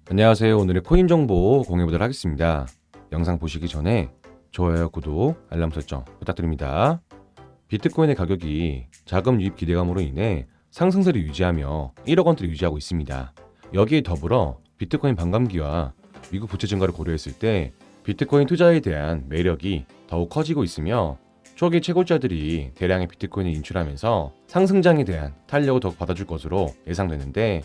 안녕하세요. 오늘의 코인 정보 공유해보도록 하겠습니다. 영상 보시기 전에 좋아요, 구독, 알람 설정 부탁드립니다. 비트코인의 가격이 자금 유입 기대감으로 인해 상승세를 유지하며 1억 원대를 유지하고 있습니다. 여기에 더불어 비트코인 반감기와 미국 부채 증가를 고려했을 때 비트코인 투자에 대한 매력이 더욱 커지고 있으며 초기 채굴자들이 대량의 비트코인을 인출하면서 상승장에 대한 탄력을 더욱 받아줄 것으로 예상되는데,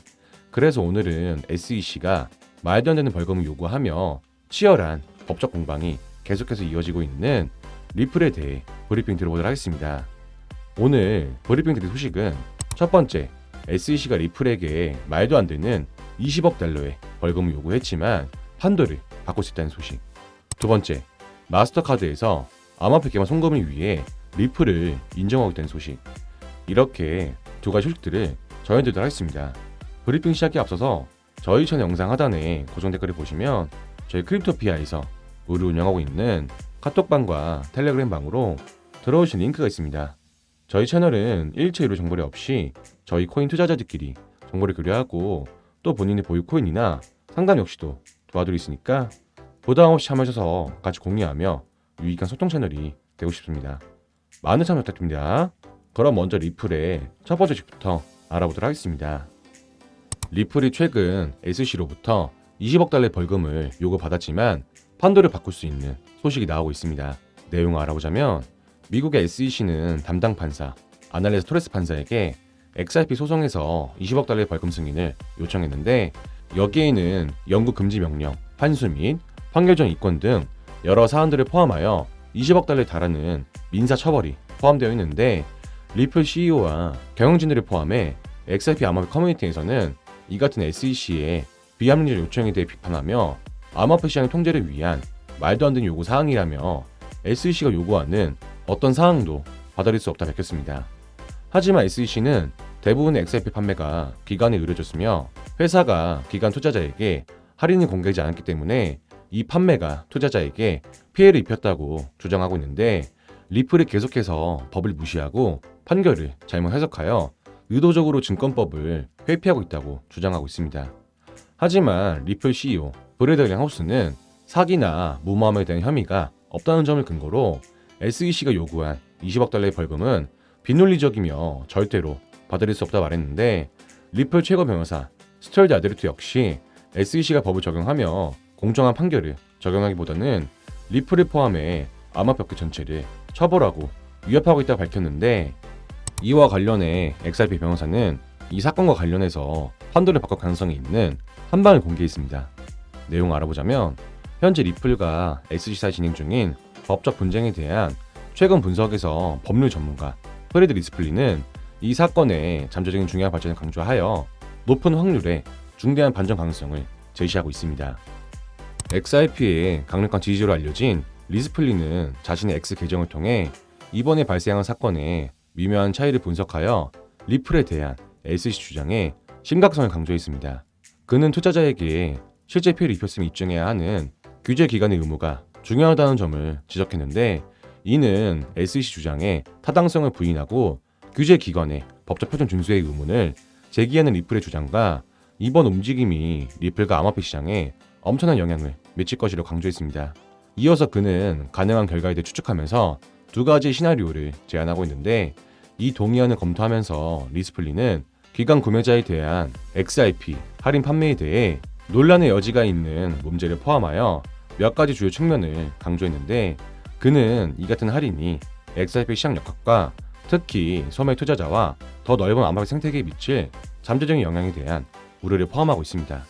그래서 오늘은 SEC가 말도 안 되는 벌금을 요구하며 치열한 법적 공방이 계속해서 이어지고 있는 리플에 대해 브리핑 들어보도록 하겠습니다. 오늘 브리핑 드릴 소식은 첫 번째, SEC가 리플에게 말도 안 되는 20억 달러의 벌금을 요구했지만 판도를 바꿀 수 있다는 소식. 두 번째, 마스터카드에서 암호화폐 개발 송금을 위해 리플을 인정하고 있다는 소식. 이렇게 두 가지 소식들을 전해드리도록 하겠습니다. 브리핑 시작에 앞서서 저희 채널 영상 하단에 고정 댓글을 보시면 저희 크립토피아에서 무료 운영하고 있는 카톡방과 텔레그램 방으로 들어오신 링크가 있습니다. 저희 채널은 일체 유료 정보리 없이 저희 코인 투자자들끼리 정보를 교류하고 또 본인의 보유 코인이나 상담 역시도 도와드리고 있으니까 부담 없이 참여하셔서 같이 공유하며 유익한 소통 채널이 되고 싶습니다. 많은 참여 부탁드립니다. 그럼 먼저 리플의 첫 번째 소식부터 알아보도록 하겠습니다. 리플이 최근 SEC로부터 20억 달러의 벌금을 요구받았지만 판도를 바꿀 수 있는 소식이 나오고 있습니다. 내용을 알아보자면 미국의 SEC는 담당 판사 아날레스 토레스 판사에게 XRP 소송에서 20억 달러의 벌금 승인을 요청했는데, 여기에는 영구 금지 명령, 환수 및 판결전 이권 등 여러 사안들을 포함하여 20억 달러에 달하는 민사 처벌이 포함되어 있는데, 리플 CEO와 경영진들을 포함해 XRP 암호화폐 커뮤니티에서는 이 같은 SEC의 비합리적 요청에 대해 비판하며 암호화폐 시장의 통제를 위한 말도 안 되는 요구 사항이라며 SEC가 요구하는 어떤 사항도 받아들일 수 없다 밝혔습니다. 하지만 SEC는 대부분의 XRP 판매가 기간에 의뢰졌으며 회사가 기간 투자자에게 할인을 공개하지 않았기 때문에 이 판매가 투자자에게 피해를 입혔다고 주장하고 있는데, 리플이 계속해서 법을 무시하고 판결을 잘못 해석하여 의도적으로 증권법을 회피하고 있다고 주장하고 있습니다. 하지만 리플 CEO 브래드 하우스는 사기나 무모함에 대한 혐의가 없다는 점을 근거로 SEC가 요구한 20억 달러의 벌금은 비논리적이며 절대로 받아들일 수 없다 말했는데, 리플 최고 변호사 스튜어트 아데르트 역시 SEC가 법을 적용하며 공정한 판결을 적용하기보다는 리플을 포함해 암호화폐 전체를 처벌하고 위협하고 있다고 밝혔는데, 이와 관련해 XRP 변호사는 이 사건과 관련해서 판도를 바꿀 가능성이 있는 한방을 공개했습니다. 내용을 알아보자면 현재 리플과 SEC 사이 진행 중인 법적 분쟁에 대한 최근 분석에서 법률 전문가 프레드 리스플리는 이 사건의 잠재적인 중요한 발전을 강조하여 높은 확률의 중대한 반전 가능성을 제시하고 있습니다. XRP의 강력한 지지자로 알려진 리스플리는 자신의 X 계정을 통해 이번에 발생한 사건의 미묘한 차이를 분석하여 리플에 대한 SEC 주장의 심각성을 강조했습니다. 그는 투자자에게 실제 피해를 입혔음을 입증해야 하는 규제 기관의 의무가 중요하다는 점을 지적했는데, 이는 SEC 주장의 타당성을 부인하고 규제 기관의 법적 표준 준수의 의무를 제기하는 리플의 주장과 이번 움직임이 리플과 암호화폐 시장에 엄청난 영향을 미칠 것이라고 강조했습니다. 이어서 그는 가능한 결과에 대해 추측하면서 두 가지 시나리오를 제안하고 있는데, 이 동의안을 검토하면서 리스플리는 기관 구매자에 대한 XRP 할인 판매에 대해 논란의 여지가 있는 문제를 포함하여 몇 가지 주요 측면을 강조했는데, 그는 이 같은 할인이 XRP 시장 역학과 특히 소매 투자자와 더 넓은 암호화폐 생태계에 미칠 잠재적인 영향에 대한 우려를 포함하고 있습니다.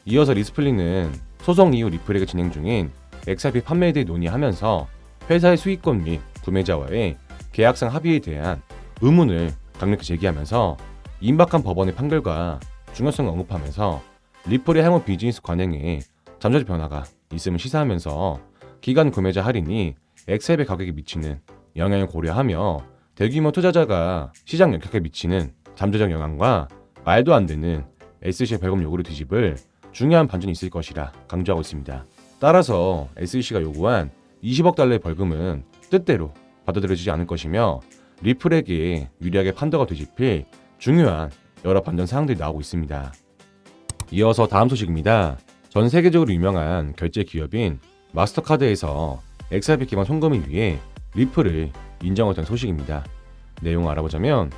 이어서 리스플리는 소송 이후 리플에게 진행 중인 XRP 판매에 대해 논의하면서 회사의 수익권 및 구매자와의 계약상 합의에 대한 의문을 강력히 제기하면서 임박한 법원의 판결과 중요성을 언급하면서 리플의 향후 비즈니스 관행에 잠재적 변화가 있음을 시사하면서 기간 구매자 할인이 XRP 가격에 미치는 영향을 고려하며 대규모 투자자가 시장 역학에 미치는 잠재적 영향과 말도 안 되는 SEC의 벌금 요구를 뒤집을 중요한 반전이 있을 것이라 강조하고 있습니다. 따라서 SEC가 요구한 20억 달러의 벌금은 뜻대로 받아들여지지 않을 것이며 리플에게 유리하게 판도가 뒤집힐 중요한 여러 반전 사항들이 나오고 있습니다. 이어서 다음 소식입니다. 전 세계적으로 유명한 결제 기업인 마스터카드에서 XRP 기반 송금을 위해 리플을 인정했던 소식입니다. 내용 알아보자면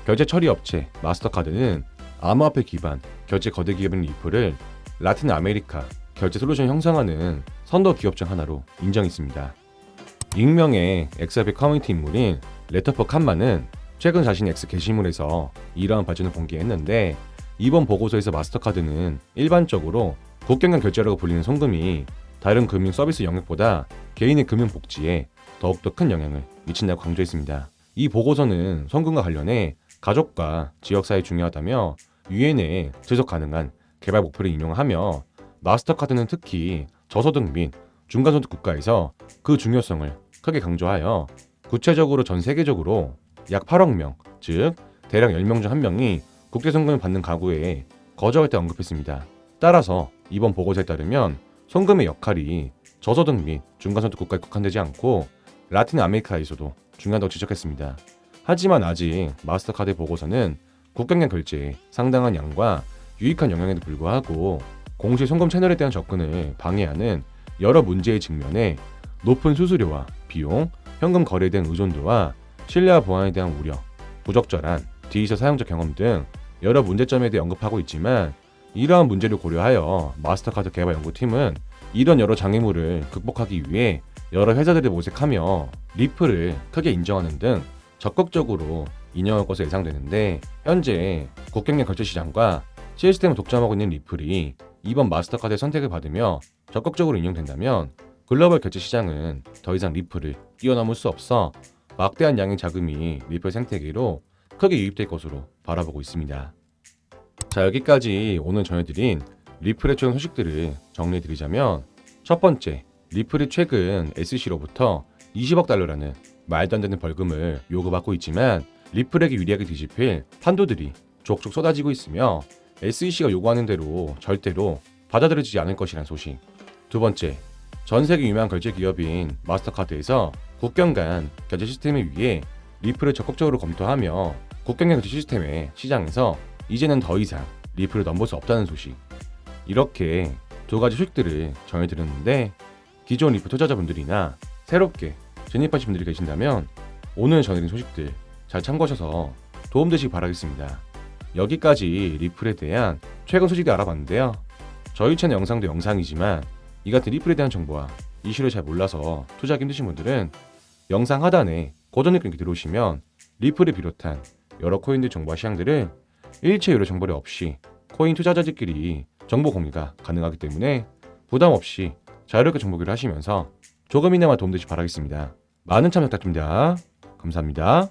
결제 처리 업체 마스터카드는 암호화폐 기반 결제 거래 기업인 리플을 라틴 아메리카 결제 솔루션 형성하는 선도 기업 중 하나로 인정했습니다. 익명의 XRP 커뮤니티 인물인 레터퍼 칸마는 최근 자신의 X 게시물에서 이러한 발전을 공개했는데, 이번 보고서에서 마스터카드는 일반적으로 국경간 결제라고 불리는 송금이 다른 금융 서비스 영역보다 개인의 금융 복지에 더욱더 큰 영향을 미친다고 강조했습니다. 이 보고서는 송금과 관련해 가족과 지역사회에 중요하다며 유엔의 지속 가능한 개발 목표를 인용하며 마스터카드는 특히 저소득 및 중간소득 국가에서 그 중요성을 크게 강조하여 구체적으로 전 세계적으로 약 8억 명, 즉 대략 10명 중 1명이 국제송금을 받는 가구에 거주할 때 언급했습니다. 따라서 이번 보고서에 따르면 송금의 역할이 저소득 및 중간소득 국가에 국한되지 않고 라틴 아메리카에서도 중요하다고 지적했습니다. 하지만 아직 마스터카드의 보고서는 국경간 결제에 상당한 양과 유익한 영향에도 불구하고 공식 송금 채널에 대한 접근을 방해하는 여러 문제의 측면에 높은 수수료와 비용, 현금 거래에 대한 의존도와 신뢰와 보안에 대한 우려, 부적절한 디지털 사용자 경험 등 여러 문제점에 대해 언급하고 있지만, 이러한 문제를 고려하여 마스터카드 개발 연구팀은 이런 여러 장애물을 극복하기 위해 여러 회사들을 모색하며 리플을 크게 인정하는 등 적극적으로 인용할 것으로 예상되는데, 현재 국경간 결제 시장과 시스템을 독점하고 있는 리플이 이번 마스터카드의 선택을 받으며 적극적으로 인용된다면 글로벌 결제 시장은 더 이상 리플을 뛰어넘을 수 없어 막대한 양의 자금이 리플 생태계로 크게 유입될 것으로 바라보고 있습니다. 자, 여기까지 오늘 전해드린 리플의 최근 소식들을 정리해드리자면, 첫 번째, 리플이 최근 SEC로부터 20억 달러라는 말도 안 되는 벌금을 요구받고 있지만 리플에게 유리하게 뒤집힐 판도들이 족족 쏟아지고 있으며 SEC가 요구하는 대로 절대로 받아들여지지 않을 것이라는 소식. 두 번째, 전 세계 유명한 결제 기업인 마스터카드에서 국경 간 결제 시스템을 위해 리플을 적극적으로 검토하며 국경 간 결제 시스템의 시장에서 이제는 더 이상 리플을 넘볼 수 없다는 소식. 이렇게 두 가지 소식들을 전해드렸는데, 기존 리플 투자자분들이나 새롭게 진입하신 분들이 계신다면 오늘 전해드린 소식들 잘 참고하셔서 도움되시기 바라겠습니다. 여기까지 리플에 대한 최근 소식을 알아봤는데요. 저희 채널 영상도 영상이지만 이 같은 리플에 대한 정보와 이슈를 잘 몰라서 투자하기 힘드신 분들은 영상 하단에 고정 링크 들어오시면 리플을 비롯한 여러 코인들 정보와 시장들을 일체 유료 정보료 없이 코인 투자자들끼리 정보 공유가 가능하기 때문에 부담 없이 자유롭게 정보 교류를 하시면서 조금이나마 도움되시 바라겠습니다. 많은 참여 부탁드립니다. 감사합니다.